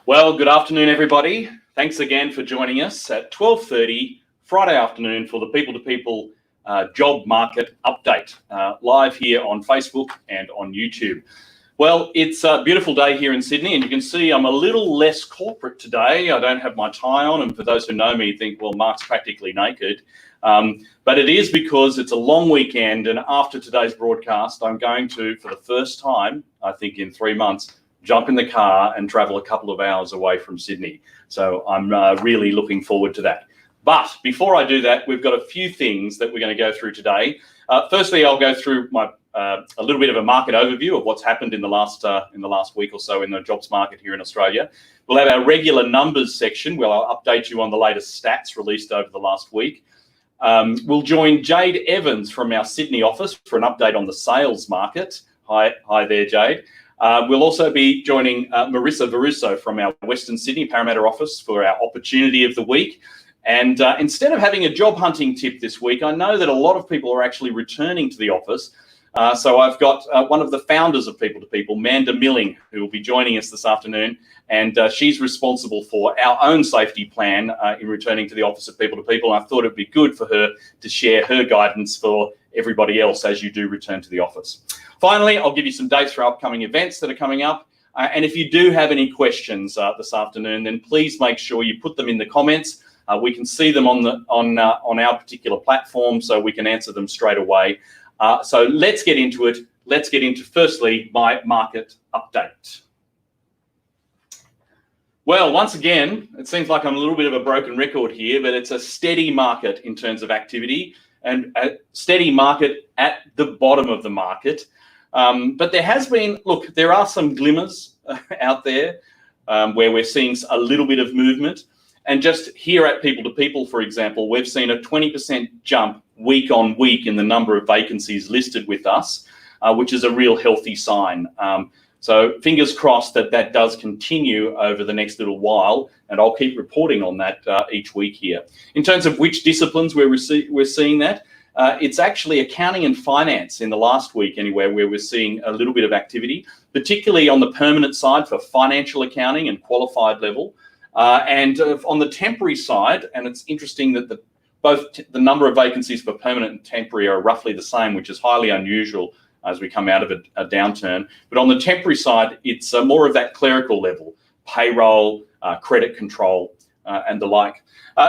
Well, good afternoon, everybody. Thanks again for joining us at 12:30 Friday afternoon for the People-to-People job market update, live here on Facebook and on YouTube. Well, it's a beautiful day here in Sydney, and you can see I'm a little less corporate today. I don't have my tie on, and for those who know me, think, well, Mark's practically naked. But it is because it's a long weekend, and after today's broadcast, I'm going to, for the first time, I think in 3 months, jump in the car and travel a couple of hours away from Sydney. So I'm really looking forward to that. But before I do that, we've got a few things that we're going to go through today. Firstly, I'll go through a little bit of a market overview of what's happened in the last week or so in the jobs market here in Australia. We'll have our regular numbers section where I'll update you on the latest stats released over the last week. We'll join Jade Evans from our Sydney office for an update on the sales market. Hi there, Jade. We'll also be joining Marissa Varuso from our Western Sydney Parramatta office for our opportunity of the week. And instead of having a job hunting tip this week, I know that a lot of people are actually returning to the office. So I've got one of the founders of People2People, Manda Milling, who will be joining us this afternoon. And she's responsible for our own safety plan in returning to the office of People2People. And I thought it'd be good for her to share her guidance for everybody else as you do return to the office. Finally, I'll give you some dates for upcoming events that are coming up. And if you do have any questions this afternoon, then please make sure you put them in the comments. We can see them on our particular platform, so we can answer them straight away. So let's get into it. Let's get into, firstly, my market update. Well, once again, it seems like I'm a little bit of a broken record here, but it's a steady market in terms of activity and a steady market at the bottom of the market. But there has been, look, there are some glimmers out there where we're seeing a little bit of movement. And just here at People2People, for example, we've seen a 20% jump week on week in the number of vacancies listed with us, which is a real healthy sign. So fingers crossed that that does continue over the next little while, and I'll keep reporting on that each week here. In terms of which disciplines we're seeing that, it's actually accounting and finance in the last week anyway, where we're seeing a little bit of activity, particularly on the permanent side for financial accounting and qualified level. And on the temporary side, and it's interesting that both the number of vacancies for permanent and temporary are roughly the same, which is highly unusual as we come out of a downturn. But on the temporary side, it's more of that clerical level, payroll, credit control, and the like.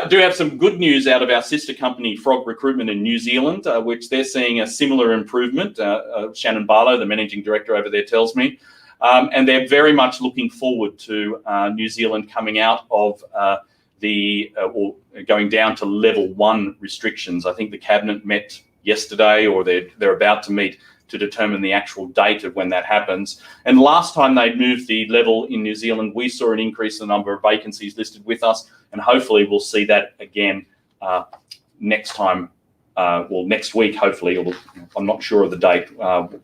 Do have some good news out of our sister company, Frog Recruitment in New Zealand, which they're seeing a similar improvement. Shannon Barlow, the managing director over there, tells me. And they're very much looking forward to New Zealand coming out of or going down to level 1 restrictions. I think the cabinet met yesterday, or they're about to meet to determine the actual date of when that happens. And last time they moved the level in New Zealand, we saw an increase in the number of vacancies listed with us, and hopefully we'll see that again next time. Well, next week, hopefully, or I'm not sure of the date.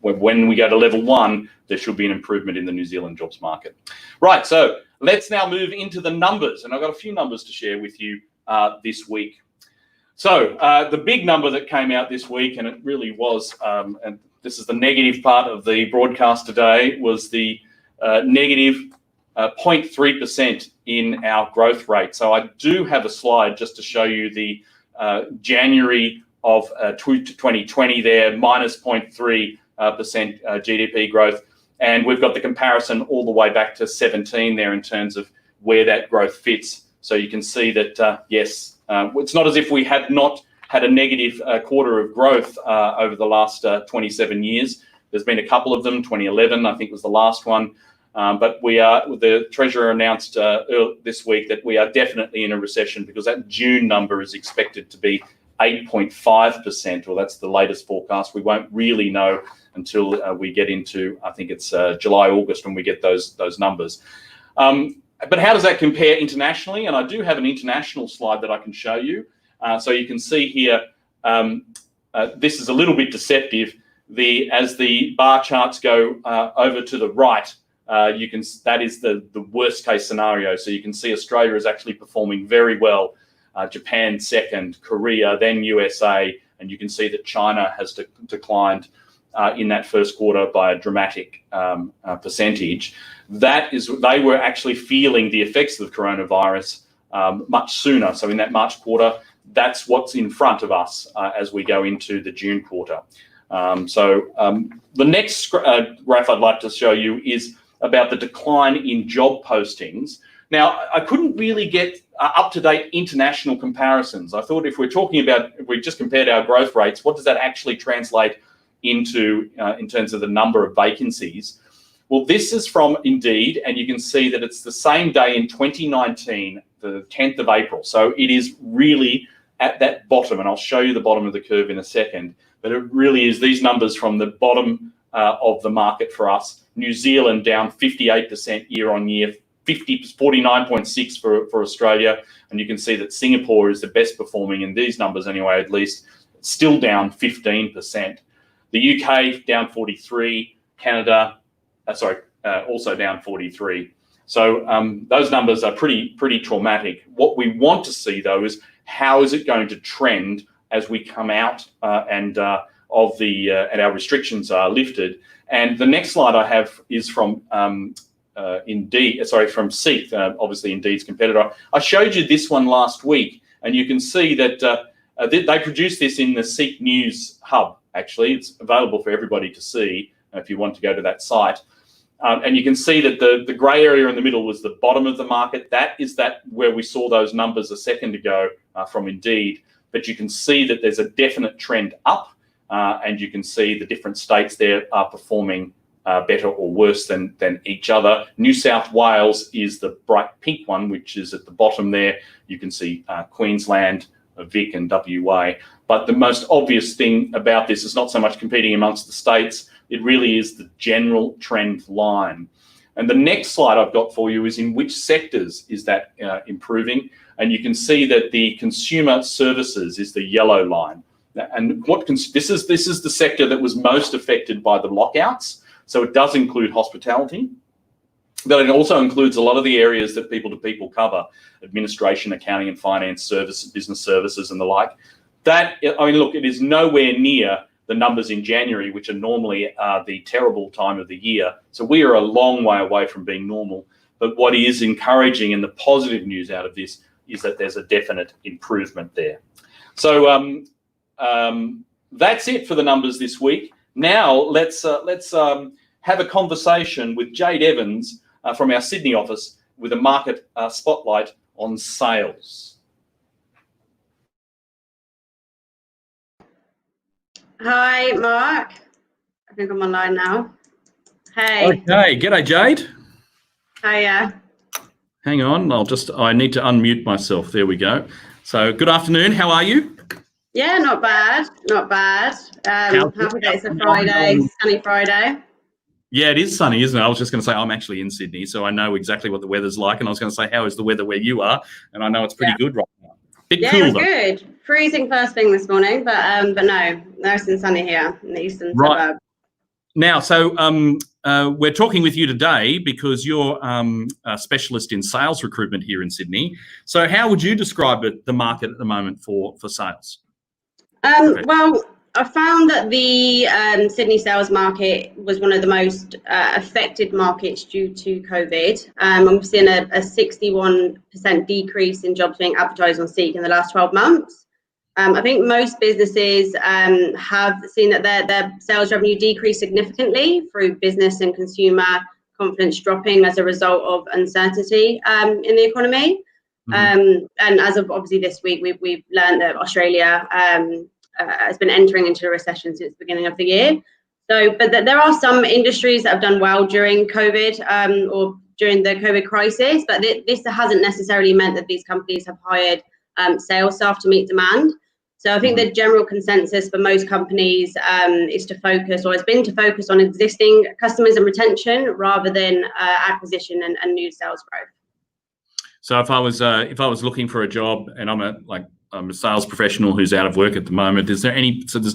When we go to level 1, there should be an improvement in the New Zealand jobs market. Right, so let's now move into the numbers, and I've got a few numbers to share with you this week. So the big number that came out this week, and it really was, and this is the negative part of the broadcast today, was the negative 0.3% in our growth rate. So I do have a slide just to show you the January of 2020 there, minus 0.3% GDP growth. And we've got the comparison all the way back to 17 there in terms of where that growth fits. So you can see that, yes, it's not as if we had not had a negative quarter of growth over the last 27 years. There's been a couple of them, 2011, I think was the last one. But the Treasurer announced this week that we are definitely in a recession, because that June number is expected to be 8.5%, or that's the latest forecast. We won't really know until we get into, I think it's July, August, when we get those numbers. But how does that compare internationally? And I do have an international slide that I can show you. So you can see here, this is a little bit deceptive. As the bar charts go over to the right, that is the worst case scenario. So you can see Australia is actually performing very well. Japan second, Korea, then USA, and you can see that China has declined in that first quarter by a dramatic percentage. They were actually feeling the effects of the coronavirus much sooner. So in that March quarter, that's what's in front of us as we go into the June quarter. The next graph I'd like to show you is about the decline in job postings. Now, I couldn't really get up-to-date international comparisons. I thought if we just compared our growth rates, what does that actually translate into in terms of the number of vacancies? Well, this is from Indeed, and you can see that it's the same day in 2019, the 10th of April. So it is really at that bottom, and I'll show you the bottom of the curve in a second, but it really is these numbers from the bottom of the market for us. New Zealand down 58% year on year, 49.6 for Australia, and you can see that Singapore is the best performing in these numbers anyway, at least, still down 15%. The UK down 43, Canada, also down 43. So those numbers are pretty traumatic. What we want to see though is how is it going to trend as we come out and our restrictions are lifted. And the next slide I have is from from Seek, obviously Indeed's competitor. I showed you this one last week, and you can see that they produced this in the Seek News Hub. Actually, it's available for everybody to see if you want to go to that site. And you can see that the grey area in the middle was the bottom of the market. That is where we saw those numbers a second ago from Indeed. But you can see that there's a definite trend up, and you can see the different states there are performing better or worse than each other. New South Wales is the bright pink one, which is at the bottom there. You can see Queensland, Vic and WA. But the most obvious thing about this is not so much competing amongst the states, it really is the general trend line. And the next slide I've got for you is in which sectors is that improving. And you can see that the consumer services is the yellow line. And this is the sector that was most affected by the lockouts. So it does include hospitality, but it also includes a lot of the areas that people-to-people cover, administration, accounting and finance services, business services and the like. Look, it is nowhere near the numbers in January, which are normally the terrible time of the year. So we are a long way away from being normal. But what is encouraging and the positive news out of this is that there's a definite improvement there. So that's it for the numbers this week. Now let's have a conversation with Jade Evans from our Sydney office with a market spotlight on sales. Hi, Mark. I think I'm online now. Hey. Okay, g'day, Jade. Hiya. Hang on, I need to unmute myself. There we go. So, good afternoon. How are you? Yeah, not bad. Not bad. Happy that it's a Friday, sunny Friday. Yeah, it is sunny, isn't it? I was just going to say I'm actually in Sydney, so I know exactly what the weather's like. And I was going to say, how is the weather where you are? And I know it's pretty good right now. Bit cool, it was good. Freezing first thing this morning, but no, nice and sunny here in the eastern suburb. Now, so we're talking with you today because you're a specialist in sales recruitment here in Sydney. So how would you describe the market at the moment for sales? Well, I found that the Sydney sales market was one of the most affected markets due to COVID. We've seen a 61% decrease in jobs being advertised on Seek in the last 12 months. I think most businesses have seen that their sales revenue decreased significantly through business and consumer confidence dropping as a result of uncertainty in the economy. Mm-hmm. And as of obviously this week, we've learned that Australia has been entering into a recession since the beginning of the year. So, but there are some industries that have done well during COVID or during the COVID crisis, but this hasn't necessarily meant that these companies have hired sales staff to meet demand. So I think the general consensus for most companies is to focus, or has been to focus on existing customers and retention rather than acquisition and new sales growth. So if I was looking for a job and I'm a sales professional who's out of work at the moment, there's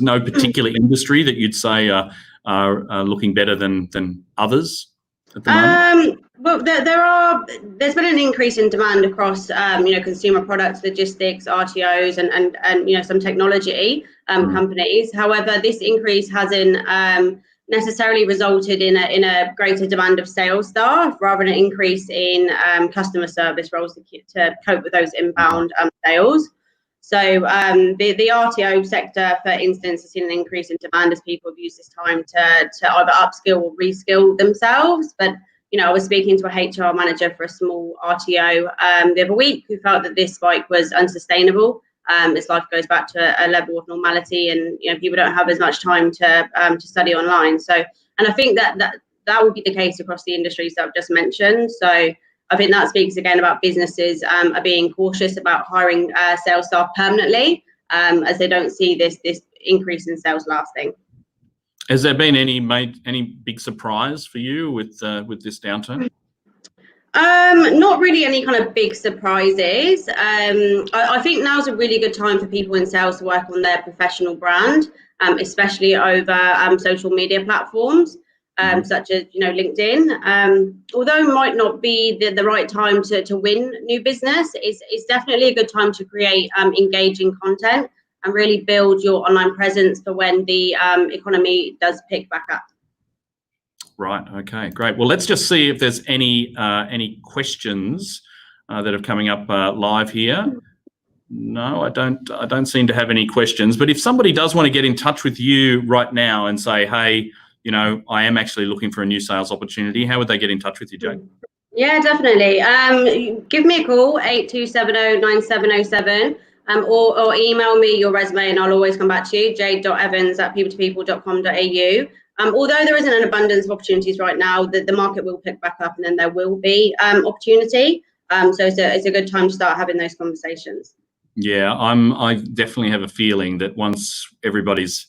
no particular industry that you'd say are looking better than others at the moment? Well, there's been an increase in demand across, consumer products, logistics, RTOs, and some technology companies. However, this increase hasn't necessarily resulted in a greater demand of sales staff, rather than an increase in customer service roles to cope with those inbound sales. So the RTO sector, for instance, has seen an increase in demand as people have used this time to either upskill or reskill themselves. But I was speaking to a HR manager for a small RTO the other week who felt that this spike was unsustainable. As life goes back to a level of normality, and people don't have as much time to study online. So, and I think that will be the case across the industries that I've just mentioned. So, I think that speaks again about businesses are being cautious about hiring sales staff permanently, as they don't see this increase in sales lasting. Has there been any big surprise for you with this downturn? Not really any kind of big surprises. I think now's a really good time for people in sales to work on their professional brand, especially over social media platforms, such as LinkedIn. Although it might not be the right time to win new business, it's definitely a good time to create engaging content and really build your online presence for when the economy does pick back up. Right. Okay. Great. Well, let's just see if there's any questions that are coming up live here. No, I don't seem to have any questions. But if somebody does want to get in touch with you right now and say, hey, I am actually looking for a new sales opportunity, how would they get in touch with you, Jade? Yeah, definitely. Give me a call, 8270-9707, or email me your resume and I'll always come back to you, jade.evans@people2people.com.au. Although there isn't an abundance of opportunities right now, the market will pick back up and then there will be opportunity. So it's a good time to start having those conversations. Yeah, I definitely have a feeling that once everybody's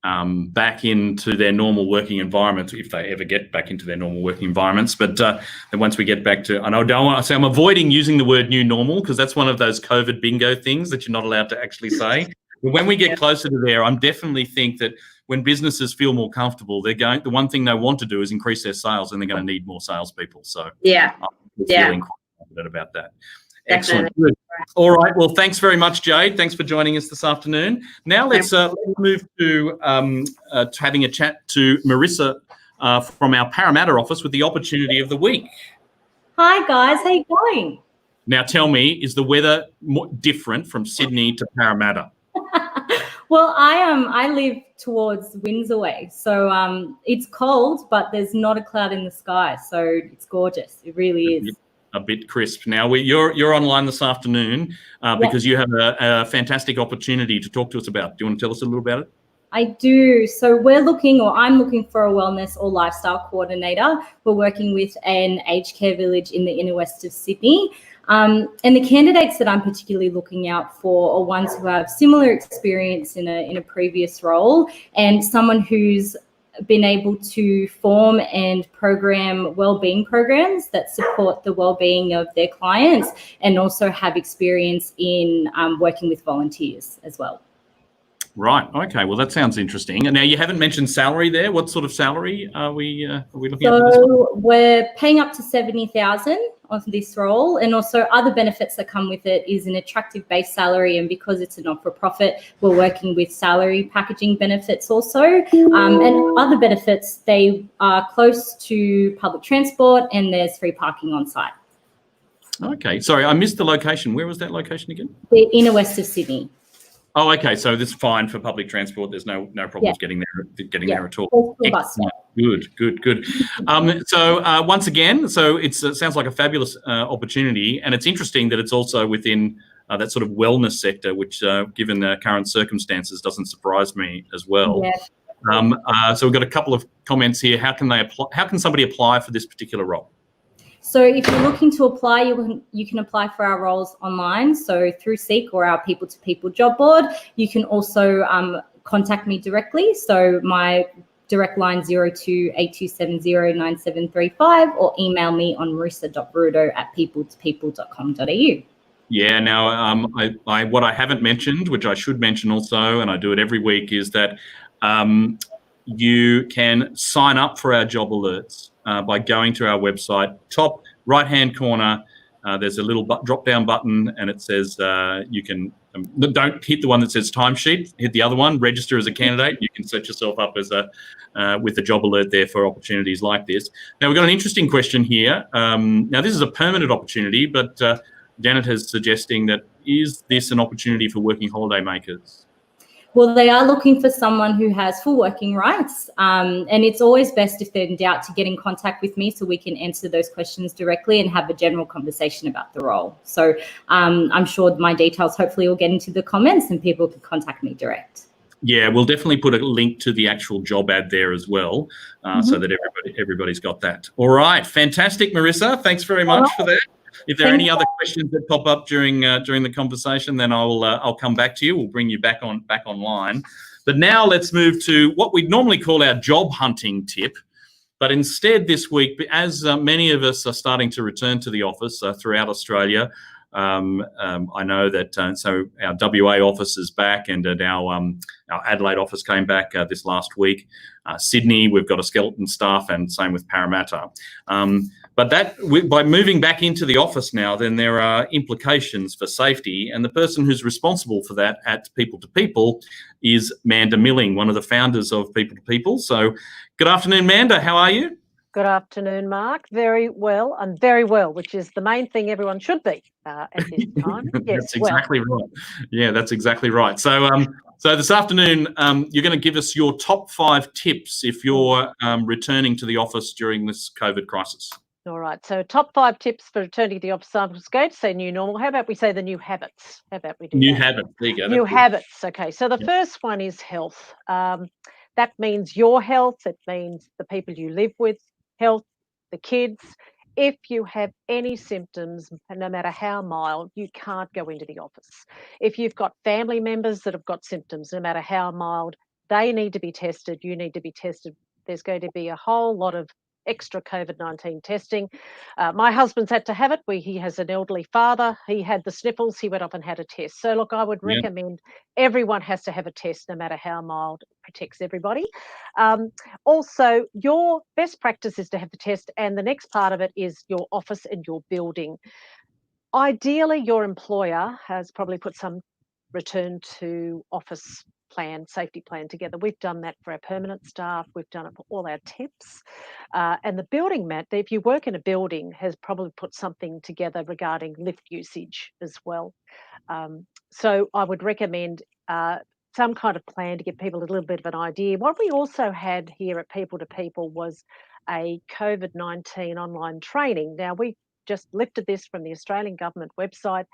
back into their normal working environments, if they ever get back into their normal working environments, but then once we get back to, and I don't want to say, I'm avoiding using the word new normal because that's one of those COVID bingo things that you're not allowed to actually say. But when we get closer to there, I'm definitely think that when businesses feel more comfortable, the one thing they want to do is increase their sales, and they're going to need more salespeople. So I'm feeling quite confident about that. Excellent. Good. All right. Well, thanks very much, Jade. Thanks for joining us this afternoon. Now let's move to having a chat to Marissa from our Parramatta office with the opportunity of the week. Hi, guys. How you going? Now tell me, is the weather different from Sydney to Parramatta? Well, I live towards Windsor way, so it's cold, but there's not a cloud in the sky, so it's gorgeous. It really is. A bit crisp. Now you're online this afternoon because you have a fantastic opportunity to talk to us about. Do you want to tell us a little about it? I do. So I'm looking for a wellness or lifestyle coordinator. We're working with an aged care village in the inner west of Sydney. And the candidates that I'm particularly looking out for are ones who have similar experience in a previous role, and someone who's been able to form and program wellbeing programs that support the wellbeing of their clients, and also have experience in working with volunteers as well. Right. Okay. Well, that sounds interesting. And now you haven't mentioned salary there. What sort of salary are we looking at? So we're paying up to 70,000 on this role, and also other benefits that come with it is an attractive base salary. And because it's a not-for-profit, we're working with salary packaging benefits also, and other benefits. They are close to public transport, and there's free parking on site. Okay. Sorry, I missed the location. Where was that location again? The inner west of Sydney. Oh, okay. So this is fine for public transport. There's no problems getting there at all. Excellent. Good. So once again, so it sounds like a fabulous opportunity, and it's interesting that it's also within that sort of wellness sector, which, given the current circumstances, doesn't surprise me as well. Yeah. So we've got a couple of comments here. How can somebody apply for this particular role? So if you're looking to apply, you can apply for our roles online. So through Seek or our People2People job board. You can also contact me directly. So my direct line 0282709735, or email me on marissa.bruto@people2people.com.au. Yeah. Now, what I haven't mentioned, which I should mention also, and I do it every week, is that you can sign up for our job alerts by going to our website. Top right-hand corner, there's a little drop-down button, and it says you can don't hit the one that says timesheet. Hit the other one, register as a candidate. You can set yourself up as with the job alert there for opportunities like this. Now, we've got an interesting question here. Now, this is a permanent opportunity, but Janet is suggesting that, is this an opportunity for working holiday makers? Well, they are looking for someone who has full working rights, and it's always best, if they're in doubt, to get in contact with me so we can answer those questions directly and have a general conversation about the role. So I'm sure my details hopefully will get into the comments and people can contact me direct. Yeah, we'll definitely put a link to the actual job ad there as well, so that everybody's got that. All right, fantastic, Marissa. Thanks very much for that. If there are any other questions that pop up during the conversation, then I'll come back to you. We'll bring you back online. But now let's move to what we'd normally call our job hunting tip. But instead this week, as many of us are starting to return to the office throughout Australia, I know that so our WA office is back, and our Adelaide office came back this last week. Sydney, we've got a skeleton staff, and same with Parramatta. But by moving back into the office now, then there are implications for safety, and the person who's responsible for that at P2P is Manda Milling, one of the founders of P2P. So good afternoon, Manda. How are you? Good afternoon, Mark. Very well, and very well, which is the main thing everyone should be at this time. Yes, that's exactly right. Yeah, that's exactly right. So, so this afternoon, you're going to give us your top 5 tips if you're returning to the office during this COVID crisis. All right. So, top 5 tips for returning to the office. I'm just going to say new normal. How about we say the new habits? How about we do new that? habits? There you go. New habits. Okay. So the first one is health. That means your health. It means the people you live with. Health, the kids. If you have any symptoms, no matter how mild, you can't go into the office. If you've got family members that have got symptoms, no matter how mild, they need to be tested. You need to be tested. There's going to be a whole lot of extra COVID-19 testing. My husband's had to have it. He has an elderly father. He had the sniffles. He went off and had a test. So look, I would recommend everyone has to have a test, no matter how mild. It protects everybody. Also, your best practice is to have the test, and the next part of it is your office and your building. Ideally, your employer has probably put some return to office safety plan together. We've done that for our permanent staff. We've done it for all our temps. And the building mat, if you work in a building, has probably put something together regarding lift usage as well. So I would recommend some kind of plan to give people a little bit of an idea. What we also had here at P2P was a COVID-19 online training. Now, we just lifted this from the Australian government website.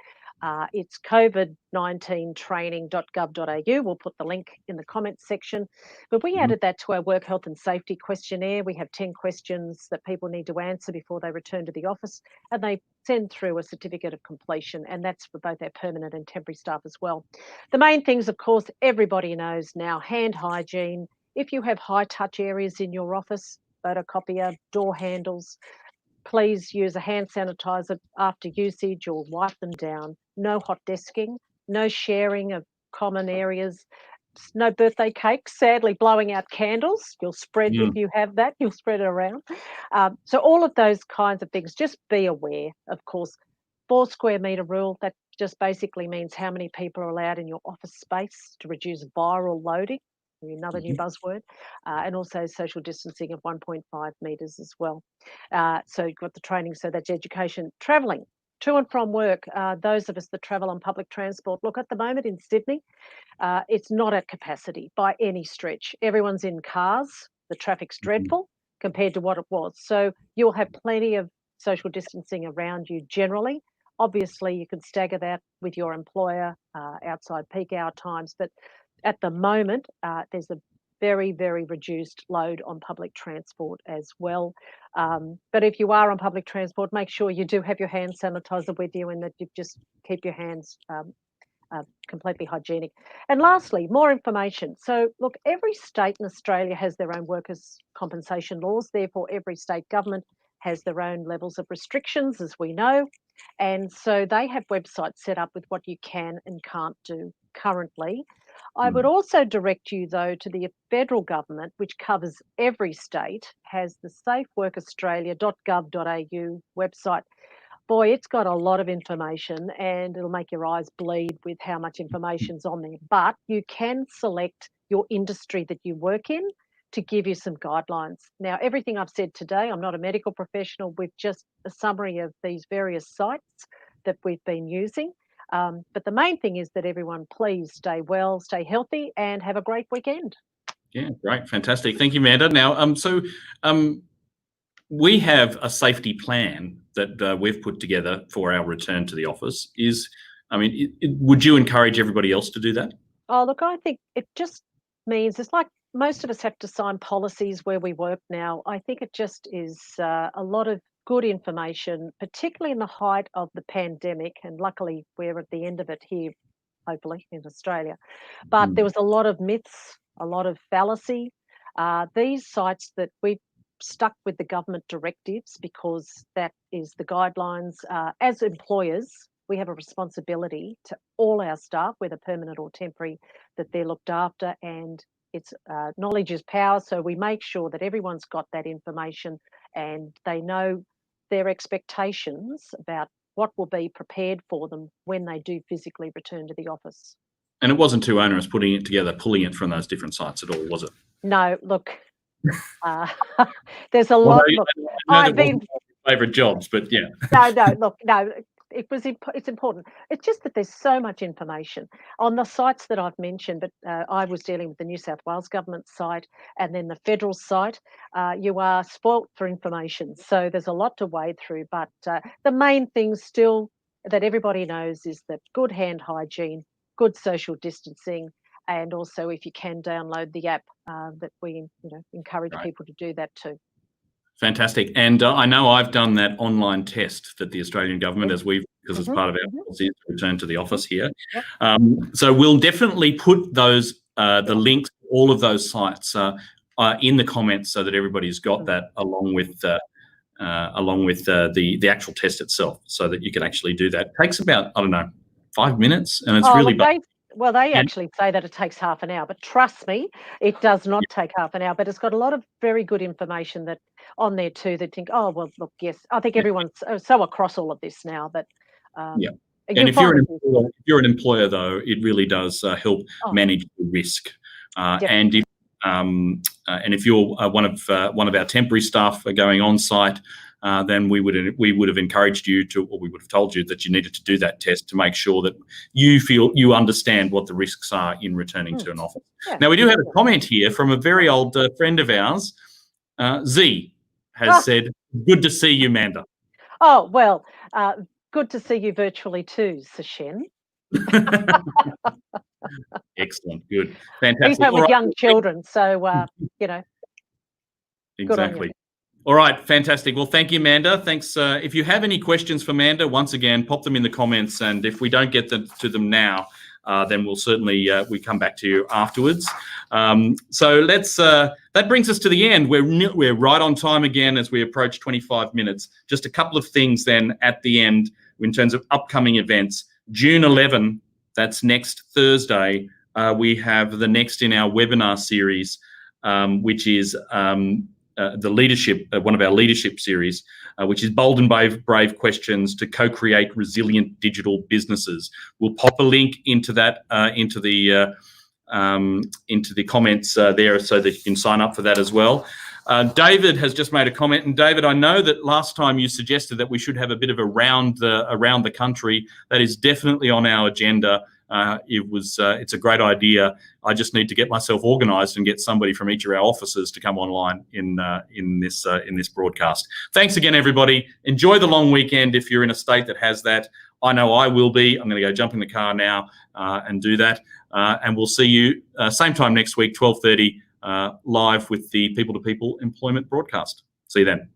It's covid19training.gov.au. We'll put the link in the comments section. But we added that to our work health and safety questionnaire. We have 10 questions that people need to answer before they return to the office, and they send through a certificate of completion, and that's for both our permanent and temporary staff as well. The main things, of course, everybody knows now: hand hygiene. If you have high touch areas in your office, photocopier, door handles, please use a hand sanitizer after usage or wipe them down. No hot desking, no sharing of common areas, no birthday cakes, sadly blowing out candles. You'll spread, if you have that, you'll spread it around. So all of those kinds of things, just be aware. Of course, 4 square metre rule, that just basically means how many people are allowed in your office space to reduce viral loading. Another new buzzword, and also social distancing of 1.5 metres as well. So you've got the training, so that's education. Travelling to and from work, those of us that travel on public transport, look, at the moment in Sydney, it's not at capacity by any stretch. Everyone's in cars, the traffic's dreadful compared to what it was. So you'll have plenty of social distancing around you generally. Obviously, you can stagger that with your employer outside peak hour times, but at the moment, there's a very, very reduced load on public transport as well. But if you are on public transport, make sure you do have your hand sanitizer with you and that you just keep your hands completely hygienic. And lastly, more information. So look, every state in Australia has their own workers' compensation laws. Therefore, every state government has their own levels of restrictions, as we know. And so they have websites set up with what you can and can't do currently. I would also direct you, though, to the federal government, which covers every state, has the safeworkaustralia.gov.au website. Boy, it's got a lot of information and it'll make your eyes bleed with how much information's on there. But you can select your industry that you work in to give you some guidelines. Now, everything I've said today, I'm not a medical professional, with just a summary of these various sites that we've been using. But the main thing is that everyone please stay well, stay healthy, and have a great weekend. Yeah, great, fantastic. Thank you, Amanda. Now, we have a safety plan that we've put together for our return to the office. Would you encourage everybody else to do that? Oh, look, I think it just means it's like most of us have to sign policies where we work now. I think it just is a lot of good information, particularly in the height of the pandemic. And luckily, we're at the end of it here, hopefully, in Australia. But there was a lot of myths, a lot of fallacy. These sites that we've stuck with the government directives, because that is the guidelines. As employers, we have a responsibility to all our staff, whether permanent or temporary, that they're looked after, and it's knowledge is power. So we make sure that everyone's got that information and they know their expectations about what will be prepared for them when they do physically return to the office. And it wasn't too onerous putting it together, pulling it from those different sites at all, was it? No, look, there's a lot. Look, I've been favourite jobs, but yeah. No. It's important. It's just that there's so much information on the sites that I've mentioned. But I was dealing with the New South Wales government site and then the federal site. You are spoilt for information, so there's a lot to wade through. But the main thing still that everybody knows is that good hand hygiene, good social distancing, and also if you can download the app, that we encourage people to do that too. Fantastic. And I know I've done that online test that the Australian government, because it's part of our policy to return to the office here. Yep. So we'll definitely put those the links, all of those sites, in the comments so that everybody's got that along with the actual test itself, so that you can actually do that. It takes about 5 minutes, and it's really. They actually say that it takes half an hour, but trust me, it does not take half an hour. But it's got a lot of very good information that on there too. That think, oh well, look, yes, I think everyone's so across all of this now. But and if you're an employer, though, it really does help manage the risk. And if you're one of our temporary staff going on site, then we would have encouraged you to, or we would have told you that you needed to do that test to make sure that you feel you understand what the risks are in returning to an office. Yeah. Now, we do have a comment here from a very old friend of ours. Z has said, "Good to see you, Manda." Oh, well, good to see you virtually too, Sashen. Excellent, good, fantastic. He's home with young children, so Exactly. All right, fantastic. Well, thank you, Manda. Thanks. If you have any questions for Manda, once again, pop them in the comments, and if we don't get to them now, then we'll certainly we come back to you afterwards. So let's. That brings us to the end. We're right on time again as we approach 25 minutes. Just a couple of things then at the end in terms of upcoming events. June 11, that's next Thursday. We have the next in our webinar series, which is. The leadership, one of our leadership series, which is Bold and Brave Questions to Co-Create Resilient Digital Businesses. We'll pop a link into that, into the comments there, so that you can sign up for that as well. David has just made a comment, and David, I know that last time you suggested that we should have a bit of around the country. That is definitely on our agenda. It's a great idea. I just need to get myself organised and get somebody from each of our offices to come online in this broadcast. Thanks again, everybody. Enjoy the long weekend if you're in a state that has that. I know I will be. I'm going to go jump in the car now and do that. And we'll see you same time next week, 12:30, live with the People to People Employment broadcast. See you then.